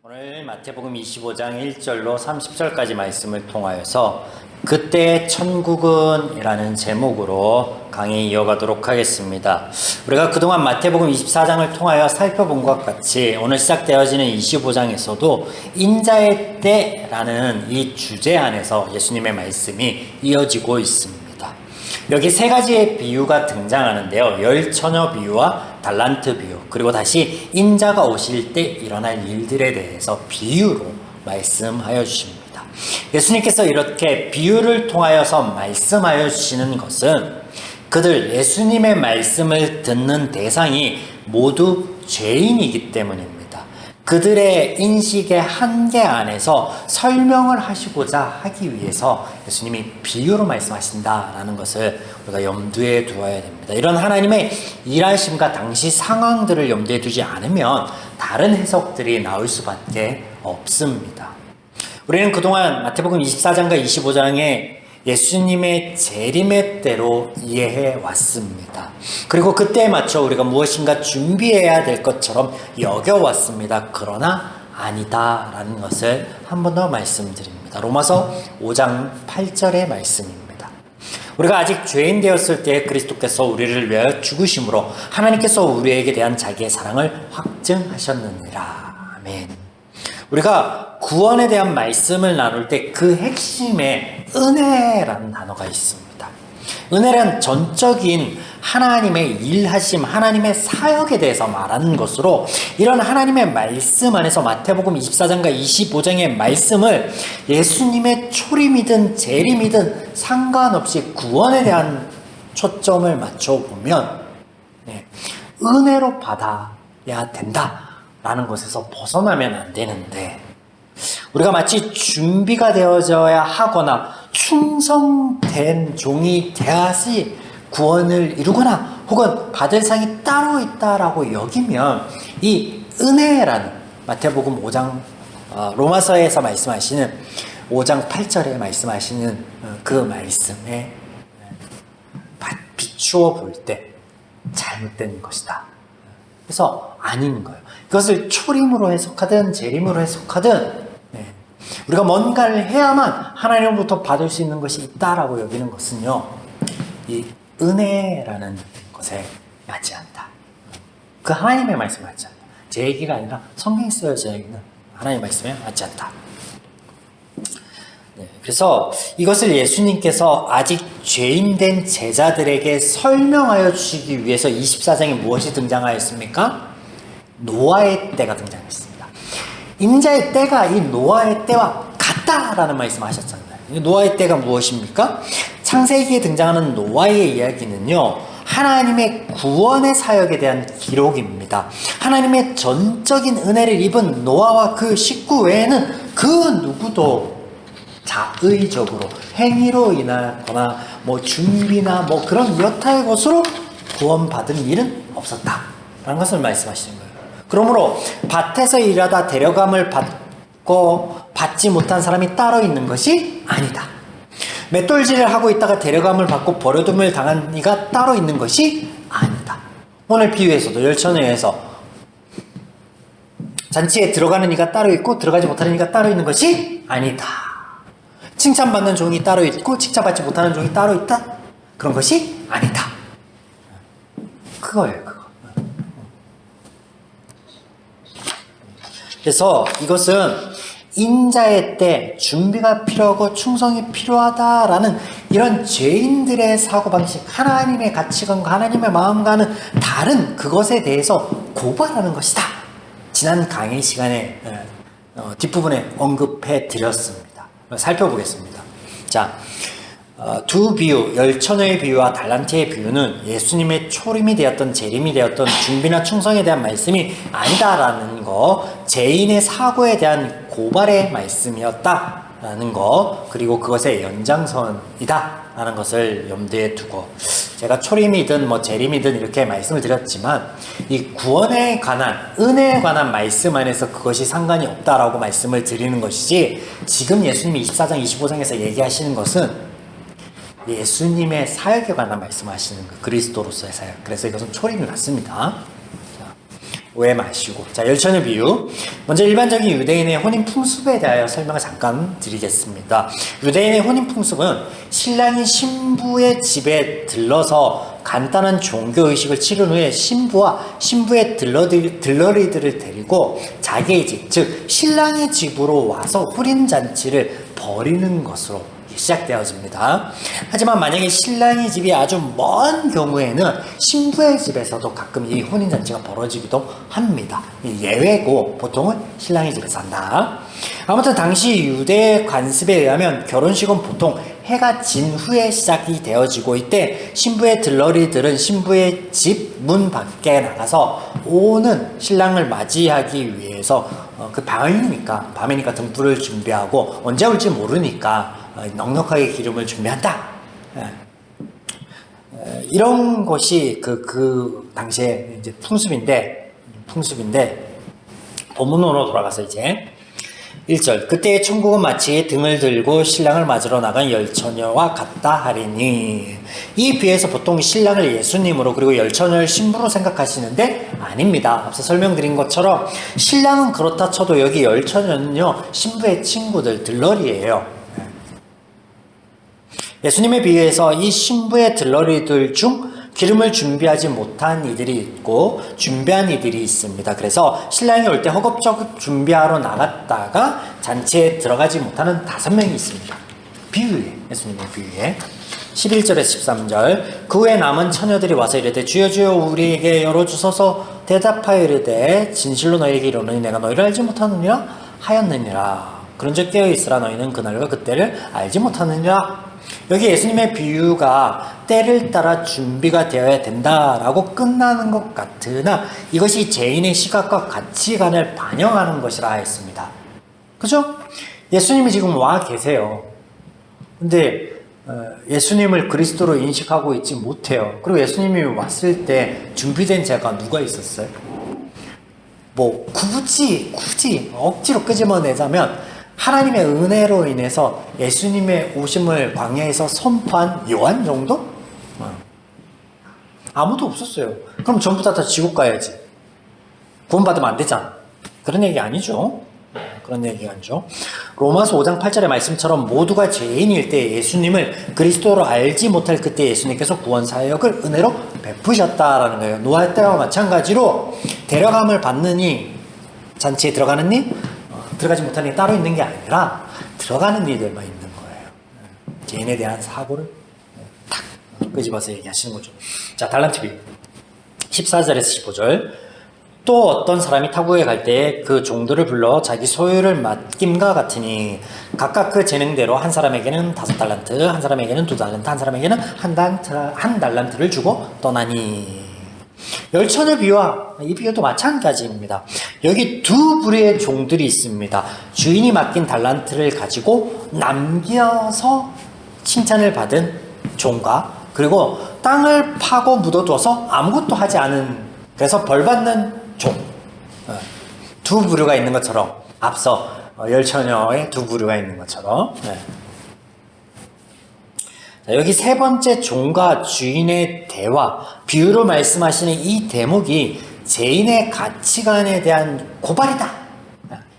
오늘 마태복음 25장 1절로 30절까지 말씀을 통하여서 그때의 천국은 이라는 제목으로 강의 이어가도록 하겠습니다. 우리가 그동안 마태복음 24장을 통하여 살펴본 것 같이 오늘 시작되어지는 25장에서도 인자의 때라는 이 주제 안에서 예수님의 말씀이 이어지고 있습니다. 여기 세 가지의 비유가 등장하는데요. 열 처녀 비유와 달란트 비유, 그리고 다시 인자가 오실 때 일어날 일들에 대해서 비유로 말씀하여 주십니다. 예수님께서 이렇게 비유를 통하여서 말씀하여 주시는 것은 그들 예수님의 말씀을 듣는 대상이 모두 죄인이기 때문입니다. 그들의 인식의 한계 안에서 설명을 하시고자 하기 위해서 예수님이 비유로 말씀하신다라는 것을 우리가 염두에 두어야 됩니다. 이런 하나님의 일하심과 당시 상황들을 염두에 두지 않으면 다른 해석들이 나올 수밖에 없습니다. 우리는 그동안 마태복음 24장과 25장에 예수님의 재림의 때로 이해해 왔습니다. 그리고 그때에 맞춰 우리가 무엇인가 준비해야 될 것처럼 여겨왔습니다. 그러나 아니다라는 것을 한 번 더 말씀드립니다. 로마서 5장 8절의 말씀입니다. 우리가 아직 죄인 되었을 때 그리스도께서 우리를 위하여 죽으심으로 하나님께서 우리에게 대한 자기의 사랑을 확증하셨느니라. 아멘. 우리가 구원에 대한 말씀을 나눌 때 그 핵심에 은혜라는 단어가 있습니다. 은혜란 전적인 하나님의 일하심, 하나님의 사역에 대해서 말하는 것으로 이런 하나님의 말씀 안에서 마태복음 24장과 25장의 말씀을 예수님의 초림이든 재림이든 상관없이 구원에 대한 초점을 맞춰보면 은혜로 받아야 된다라는 것에서 벗어나면 안 되는데 우리가 마치 준비가 되어져야 하거나 충성된 종이 돼야지 구원을 이루거나 혹은 받을 상이 따로 있다라고 여기면 이 은혜라는 마태복음 5장 로마서에서 말씀하시는 5장 8절에 말씀하시는 그 말씀에 비추어 볼 때 잘못된 것이다. 그래서 아닌 거예요. 그것을 초림으로 해석하든 재림으로 해석하든 우리가 뭔가를 해야만 하나님으로부터 받을 수 있는 것이 있다라고 여기는 것은요, 이 은혜라는 것에 맞지 않다. 그 하나님의 말씀에 맞지 않다. 제 얘기가 아니라 성경에 쓰여져 있는 하나님의 말씀에 맞지 않다. 그래서 이것을 예수님께서 아직 죄인된 제자들에게 설명하여 주시기 위해서 24장에 무엇이 등장하였습니까? 노아의 때가 등장했습니다. 인자의 때가 이 노아의 때와 같다라는 말씀을 하셨잖아요. 노아의 때가 무엇입니까? 창세기에 등장하는 노아의 이야기는요, 하나님의 구원의 사역에 대한 기록입니다. 하나님의 전적인 은혜를 입은 노아와 그 식구 외에는 그 누구도 자의적으로 행위로 인하거나 준비나 그런 여타의 것으로 구원받은 일은 없었다라는 것을 말씀하시는 거예요. 그러므로 밭에서 일하다 데려감을 받지 못한 사람이 따로 있는 것이 아니다. 맷돌질을 하고 있다가 데려감을 받고 버려둠을 당한 이가 따로 있는 것이 아니다. 오늘 비유에서도 열처녀에서 잔치에 들어가는 이가 따로 있고 들어가지 못하는 이가 따로 있는 것이 아니다. 칭찬받는 종이 따로 있고 칭찬받지 못하는 종이 따로 있다? 그런 것이 아니다. 그거예요, 그거. 그래서 이것은 인자의 때 준비가 필요하고 충성이 필요하다라는 이런 죄인들의 사고방식, 하나님의 가치관과 하나님의 마음과는 다른 그것에 대해서 고발하는 것이다. 지난 강의 시간에 뒷부분에 언급해 드렸습니다. 살펴보겠습니다. 자, 두 비유, 열처녀의 비유와 달란트의 비유는 예수님의 초림이 되었던 재림이 되었던 준비나 충성에 대한 말씀이 아니다라는 거, 죄인의 사고에 대한 고발의 말씀이었다라는 거, 그리고 그것의 연장선이다라는 것을 염두에 두고 제가 초림이든 재림이든 이렇게 말씀을 드렸지만 이 구원에 관한, 은혜에 관한 말씀 안에서 그것이 상관이 없다라고 말씀을 드리는 것이지, 지금 예수님이 24장, 25장에서 얘기하시는 것은 예수님의 사역에 관한 말씀하시는 그 그리스도로서의 사역. 그래서 이것은 초림이 맞습니다. 오해 마시고. 자, 열처녀 비유. 먼저 일반적인 유대인의 혼인 풍습에 대하여 설명을 잠깐 드리겠습니다. 유대인의 혼인 풍습은 신랑이 신부의 집에 들러서 간단한 종교의식을 치른 후에 신부와 신부의 들러리들을 데리고 자기의 집, 즉 신랑의 집으로 와서 혼인잔치를 벌이는 것으로 시작되어집니다. 하지만 만약에 신랑의 집이 아주 먼 경우에는 신부의 집에서도 가끔 이 혼인잔치가 벌어지기도 합니다. 예외고 보통은 신랑의 집에서 한다. 아무튼 당시 유대 관습에 의하면 결혼식은 보통 해가 진 후에 시작이 되어지고, 이때 신부의 들러리들은 신부의 집 문 밖에 나가서 오는 신랑을 맞이하기 위해서 그 밤이니까 등불을 준비하고 언제 올지 모르니까 넉넉하게 기름을 준비한다. 이런 것이 그 당시에 이제 풍습인데 본문으로 돌아가서 이제 1절. 그때의 천국은 마치 등을 들고 신랑을 맞으러 나간 열처녀와 같다 하리니. 이 비유에서 보통 신랑을 예수님으로 그리고 열처녀를 신부로 생각하시는데 아닙니다. 앞서 설명드린 것처럼 신랑은 그렇다 쳐도 여기 열처녀는요 신부의 친구들 들러리예요. 예수님의 비유에서 이 신부의 들러리들 중 기름을 준비하지 못한 이들이 있고 준비한 이들이 있습니다. 그래서 신랑이 올 때 허겁지겁 준비하러 나갔다가 잔치에 들어가지 못하는 5명이 있습니다. 비유에, 예수님의 비유에. 11절에서 13절. 그 후에 남은 처녀들이 와서 이르되 주여 주여 우리에게 열어주소서. 대답하여 이르되 진실로 너희에게 이르노니 내가 너희를 알지 못하느니라 하였느니라. 그런즉 깨어있으라. 너희는 그날과 그때를 알지 못하느니라. 여기 예수님의 비유가 때를 따라 준비가 되어야 된다라고 끝나는 것 같으나 이것이 죄인의 시각과 가치관을 반영하는 것이라 했습니다. 그죠? 예수님이 지금 와 계세요. 근데 예수님을 그리스도로 인식하고 있지 못해요. 그리고 예수님이 왔을 때 준비된 자가 누가 있었어요? 뭐 굳이 억지로 끄집어내자면 하나님의 은혜로 인해서 예수님의 오심을 광야에서 선포한 요한 정도? 아무도 없었어요. 그럼 전부 다 지옥 가야지. 구원받으면 안 되잖아. 그런 얘기 아니죠. 그런 얘기 아니죠. 로마서 5장 8절의 말씀처럼 모두가 죄인일 때 예수님을 그리스도로 알지 못할 그때 예수님께서 구원 사역을 은혜로 베푸셨다라는 거예요. 노아 때와 마찬가지로 데려감을 받느니 잔치에 들어가는 이 들어가지 못하는 게 따로 있는 게 아니라 들어가는 이들만 있는 거예요. 죄인에 대한 사고를 탁 끄집어서 얘기하시는 거죠. 자, 달란트 비유 14절에서 15절. 또 어떤 사람이 타국에 갈 때에 그 종들을 불러 자기 소유를 맡김과 같으니 각각 그 재능대로 한 사람에게는 5달란트, 한 사람에게는 2달란트, 한 사람에게는 한 달란트를 주고 떠나니. 열처녀 비유와 이 비유도 마찬가지입니다. 여기 두 부류의 종들이 있습니다. 주인이 맡긴 달란트를 가지고 남겨서 칭찬을 받은 종과, 그리고 땅을 파고 묻어둬서 아무것도 하지 않은, 그래서 벌받는 종. 두 부류가 있는 것처럼, 앞서 열처녀의 두 부류가 있는 것처럼. 여기 세 번째 종과 주인의 대화, 비유로 말씀하시는 이 대목이 죄인의 가치관에 대한 고발이다.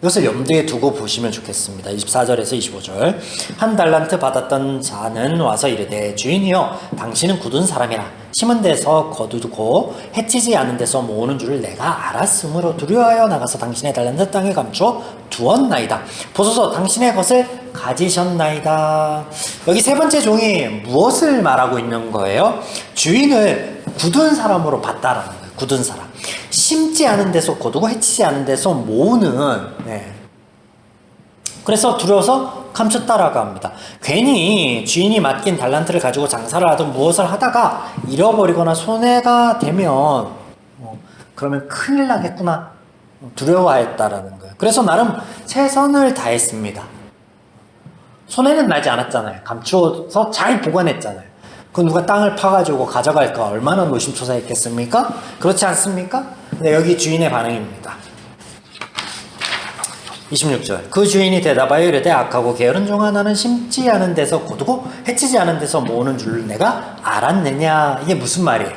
이것을 염두에 두고 보시면 좋겠습니다. 24절에서 25절. 한 달란트 받았던 자는 와서 이르되 주인이여 당신은 굳은 사람이라 심은 데서 거두고 해치지 않은 데서 모으는 줄을 내가 알았으므로 두려워하여 나가서 당신의 달란트 땅에 감추어 두었나이다. 보소서 당신의 것을 가지셨나이다. 여기 세 번째 종이 무엇을 말하고 있는 거예요? 주인을 굳은 사람으로 봤다라는 거예요. 굳은 사람. 심지 않은 데서 거두고 해치지 않은 데서 모으는. 그래서 두려워서 감췄다라고 합니다. 괜히 주인이 맡긴 달란트를 가지고 장사를 하든 무엇을 하다가 잃어버리거나 손해가 되면 그러면 큰일 나겠구나 두려워했다라는 거예요. 그래서 나름 최선을 다했습니다. 손해는 나지 않았잖아요. 감추어서 잘 보관했잖아요. 그 누가 땅을 파가지고 가져갈까 얼마나 노심초사했겠습니까? 그렇지 않습니까? 근데 여기 주인의 반응입니다. 26절. 그 주인이 대답하여 이르되 악하고 게으른 종아 나는 심지 않은 데서 거두고 해치지 않은 데서 모으는 줄 내가 알았느냐. 이게 무슨 말이에요?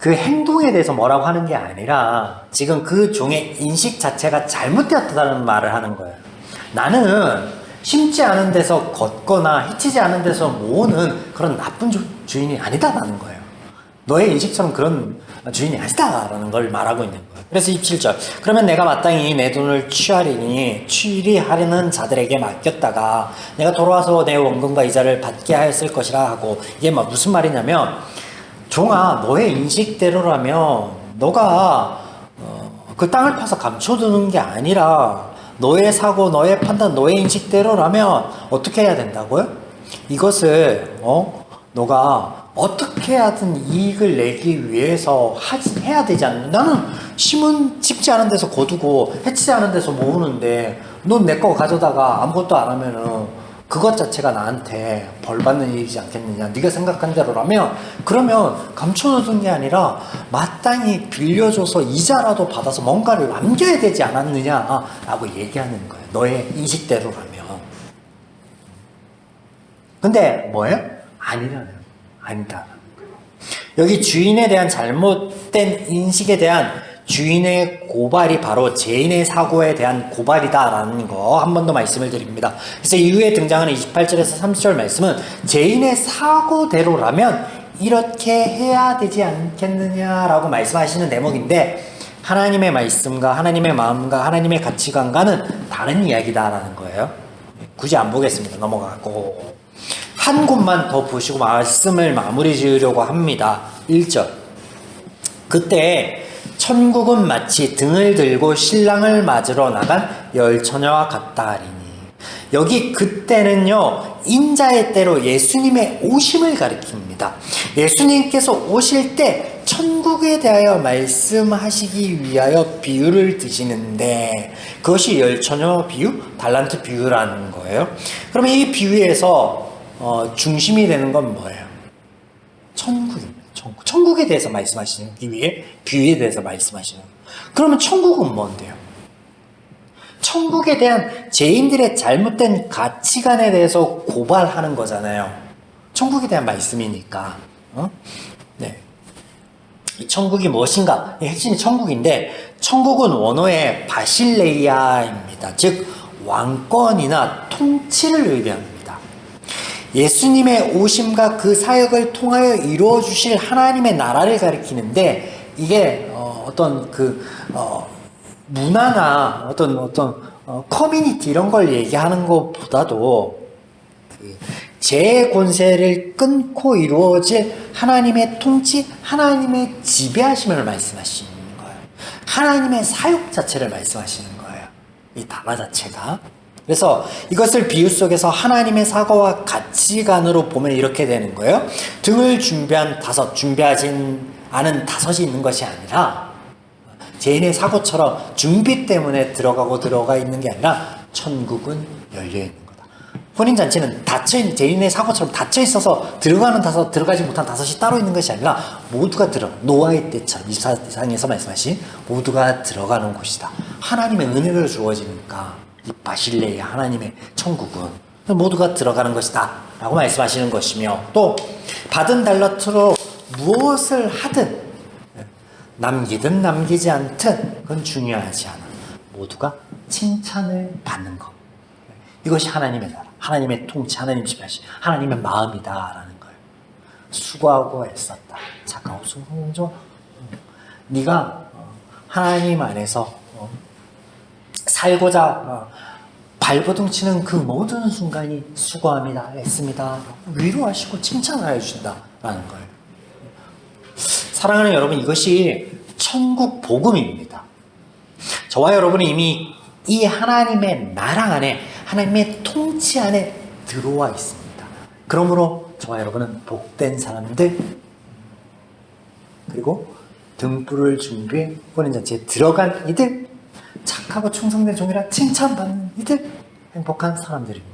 그 행동에 대해서 뭐라고 하는 게 아니라 지금 그 종의 인식 자체가 잘못되었다는 말을 하는 거예요. 나는 심지 않은 데서 걷거나 해치지 않은 데서 모으는 그런 나쁜 주인이 아니다라는 거예요. 너의 인식처럼 그런 주인이 아니다라는 걸 말하고 있는 거예요. 그래서 27절. 그러면 내가 마땅히 내 돈을 취리하려는 자들에게 맡겼다가 내가 돌아와서 내 원금과 이자를 받게 하였을 것이라 하고, 이게 무슨 말이냐면, 종아, 너의 인식대로라면 너가 그 땅을 파서 감춰두는 게 아니라 너의 사고, 너의 판단, 너의 인식대로라면 어떻게 해야 된다고요? 이것을 너가 어떻게 하든 이익을 내기 위해서 해야 되지 않나? 나는 심지 않은 데서 거두고 해치지 않은 데서 모으는데 넌 내 거 가져다가 아무것도 안 하면은 그것 자체가 나한테 벌 받는 일이지 않겠느냐? 네가 생각한 대로라면, 그러면 감춰놓은 게 아니라 마땅히 빌려줘서 이자라도 받아서 뭔가를 남겨야 되지 않았느냐라고 얘기하는 거예요. 너의 인식대로라면. 근데 뭐예요? 아니다. 여기 주인에 대한 잘못된 인식에 대한 주인의 고발이 바로 죄인의 사고에 대한 고발이다라는 거 한 번 더 말씀을 드립니다. 그래서 이후에 등장하는 28절에서 30절 말씀은 죄인의 사고대로라면 이렇게 해야 되지 않겠느냐라고 말씀하시는 대목인데, 하나님의 말씀과 하나님의 마음과 하나님의 가치관과는 다른 이야기다라는 거예요. 굳이 안 보겠습니다. 넘어가고 한 곳만 더 보시고 말씀을 마무리 지으려고 합니다. 1절. 그때 천국은 마치 등을 들고 신랑을 맞으러 나간 열처녀와 같다 하리니. 여기 그때는요, 인자의 때로 예수님의 오심을 가리킵니다. 예수님께서 오실 때 천국에 대하여 말씀하시기 위하여 비유를 드시는데, 그것이 열처녀 비유, 달란트 비유라는 거예요. 그러면 이 비유에서 중심이 되는 건 뭐예요? 천국입니다. 천국에 대해서 말씀하시기 위해 비유에 대해서 말씀하시는 거예요. 그러면 천국은 뭔데요? 천국에 대한 죄인들의 잘못된 가치관에 대해서 고발하는 거잖아요. 천국에 대한 말씀이니까. 네. 이 천국이 무엇인가? 이 핵심이 천국인데, 천국은 원어의 바실레이아입니다. 즉 왕권이나 통치를 의미합니다. 예수님의 오심과 그 사역을 통하여 이루어 주실 하나님의 나라를 가리키는데, 이게 어떤 문화나 어떤 커뮤니티 이런 걸 얘기하는 것보다도 제 권세를 끊고 이루어질 하나님의 통치, 하나님의 지배하심을 말씀하시는 거예요. 하나님의 사역 자체를 말씀하시는 거예요. 이 단어 자체가. 그래서 이것을 비유 속에서 하나님의 사고와 가치관으로 보면 이렇게 되는 거예요. 등을 준비하진 않은 다섯이 있는 것이 아니라, 죄인의 사고처럼 준비 때문에 들어가 있는 게 아니라 천국은 열려있는 거다. 혼인잔치는 죄인의 사고처럼 닫혀있어서 들어가지 못한 다섯이 따로 있는 것이 아니라 모두가 노아의 때처럼 24장에서 말씀하신 모두가 들어가는 곳이다. 하나님의 은혜를 주어지니까 이 바실레의 하나님의 천국은 모두가 들어가는 것이다 라고 말씀하시는 것이며, 또 받은 달란트로 무엇을 하든 남기든 남기지 않든 그건 중요하지 않아. 모두가 칭찬을 받는 것. 이것이 하나님의 나라, 하나님의 통치, 하나님 지배하심, 하나님의 마음이다 라는 거예요. 수고하고 애썼다, 착하고 순종하죠. 네가 하나님 안에서 살고자 발버둥 치는 그 모든 순간이 수고합니다, 애씁니다, 위로하시고 칭찬을 해주신다라는 거예요. 사랑하는 여러분, 이것이 천국 복음입니다. 저와 여러분은 이미 이 하나님의 나라 안에, 하나님의 통치 안에 들어와 있습니다. 그러므로 저와 여러분은 복된 사람들, 그리고 등불을 준비해 혼인잔치에 들어간 이들, 착하고 충성된 종이라 칭찬받는 이들, 행복한 사람들입니다.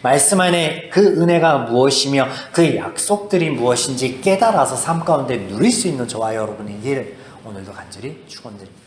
말씀 안에 그 은혜가 무엇이며 그 약속들이 무엇인지 깨달아서 삶 가운데 누릴 수 있는 저와 여러분의 일, 오늘도 간절히 축원드립니다.